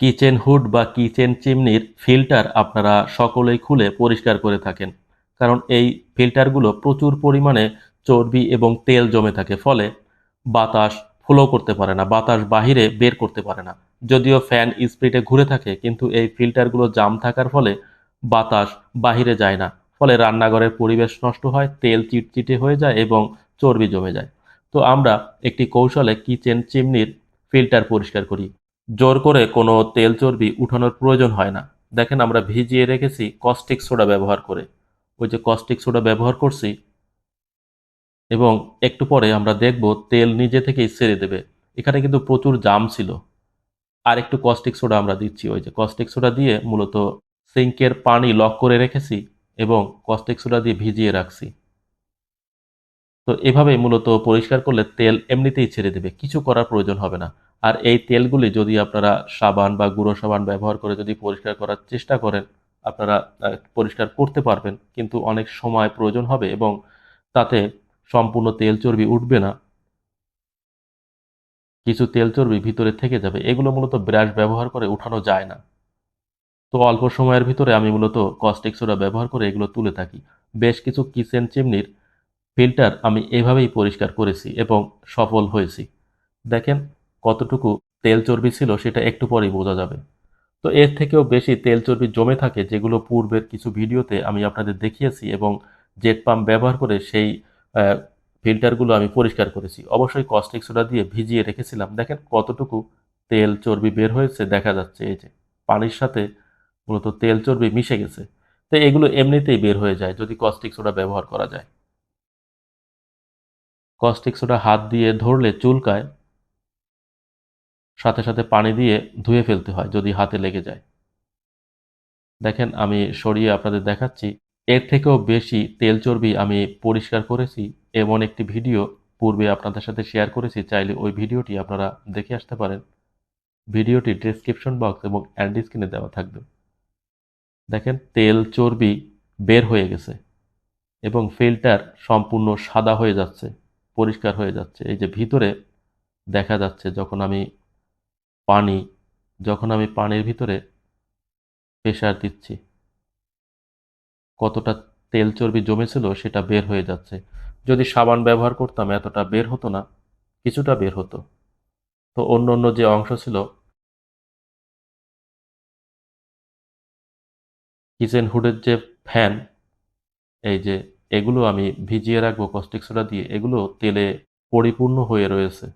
Kitchen hood বা kitchen চিমনির filter আপনারা সকলেই খুলে পরিষ্কার করে থাকেন, কারণ এই ফিল্টারগুলো প্রচুর পরিমাণে চর্বি এবং তেল জমে থাকে, ফলে বাতাস ফ্লো করতে পারে না, বাতাস বাহিরে বের করতে পারে না। যদিও ফ্যান স্পিডে ঘুরে থাকে, কিন্তু এই ফিল্টারগুলো জাম থাকার ফলে বাতাস বাহিরে যায় না, ফলে রান্নাঘরের পরিবেশ নষ্ট হয়, তেল চিটচিটে হয়ে যায় এবং চর্বি জমে যায়। তো আমরা একটি কৌশলে কিচেন চিমনির ফিল্টার পরিষ্কার করি। জোর করে কোনো তেল চর্বি উঠানোর প্রয়োজন হয় না। দেখেন, আমরা ভিজিয়ে রেখেছি কস্টিক সোডা ব্যবহার করে। ওই যে কস্টিক সোডা ব্যবহার করছি, এবং একটু পরে আমরা দেখব তেল নিজে থেকেই ছেড়ে দেবে। এখানে কিন্তু প্রচুর জাম ছিল। আর একটু কস্টিক সোডা আমরা দিচ্ছি, ওই যে কস্টিক সোডা দিয়ে মূলত সিঙ্কের পানি লক করে রেখেছি এবং কস্টিক সোডা দিয়ে ভিজিয়ে রাখছি। তো এভাবেই মূলত পরিষ্কার করলে তেল এমনিতেই ছেড়ে দেবে, কিছু করার প্রয়োজন হবে না। আর এই তেলগুলি যদি আপনারা সাবান বা গুঁড়ো সাবান ব্যবহার করে যদি পরিষ্কার করার চেষ্টা করেন, আপনারা পরিষ্কার করতে পারবেন, কিন্তু অনেক সময় প্রয়োজন হবে এবং তাতে সম্পূর্ণ তেল চর্বি উঠবে না, কিছু তেল চর্বি ভিতরে থেকে যাবে। এগুলো মূলত ব্রাশ ব্যবহার করে উঠানো যায় না। তো অল্প সময়ের ভিতরে আমি মূলত কস্টিক সোডা ব্যবহার করে এগুলো তুলে থাকি। বেশ কিছু কিচেন চিমনির ফিল্টার আমি এভাবেই পরিষ্কার করেছি এবং সফল হয়েছি। দেখেন কতটুকু তেল চর্বি ছিল সেটা একটু পরেই বোঝা যাবে। তো এর থেকেও বেশি তেল চর্বি জমে থাকে, যেগুলো পূর্বের কিছু ভিডিওতে আমি আপনাদের দেখিয়েছি, এবং জেট পাম্প ব্যবহার করে সেই আহ, ফিল্টারগুলো আমি পরিষ্কার করেছি। অবশ্যই কস্টিক সোডা দিয়ে ভিজিয়ে রেখেছিলাম। দেখেন কতটুকু তেল চর্বি বের হয়েছে, দেখা যাচ্ছে এই যে পানির সাথে মূলত তেল চর্বি মিশে গেছে। তো এগুলো এমনিতেই বের হয়ে যায় যদি কস্টিক সোডা ব্যবহার করা যায়। কস্টিক সোডা হাত দিয়ে ধরলে চুলকায়, সাথে সাথে পানি দিয়ে ধুয়ে ফেলতে হয় যদি হাতে লেগে যায়। দেখেন আমি সরিয়ে আপনাদের দেখাচ্ছি। এর থেকেও বেশি তেল চর্বি আমি পরিষ্কার করেছি, এমন একটি ভিডিও পূর্বে আপনাদের সাথে শেয়ার করেছি। চাইলে ওই ভিডিওটি আপনারা দেখে আসতে পারেন। ভিডিওটি ডেসক্রিপশন বক্স এবং এন্ড স্ক্রিনে দেওয়া থাকবে। দেখেন তেল চর্বি বের হয়ে গেছে এবং ফিল্টার সম্পূর্ণ সাদা হয়ে যাচ্ছে, পরিষ্কার হয়ে যাচ্ছে। এই যে ভিতরে দেখা যাচ্ছে, পানি যখন আমি পানির ভিতরে প্রেসার দিচ্ছি, কতটা তেল চর্বি জমেছিল সেটা বের হয়ে যাচ্ছে। যদি সাবান ব্যবহার করতাম এতটা বের হতো না, কিছুটা বের হতো। তো অন্য অন্য যে অংশ ছিল, কিচেন হুডের যে ফ্যান, এই যে এগুলো আমি ভিজিয়ে রাখবো কস্টিক সোডা দিয়ে, এগুলো তেলে পরিপূর্ণ হয়ে রয়েছে।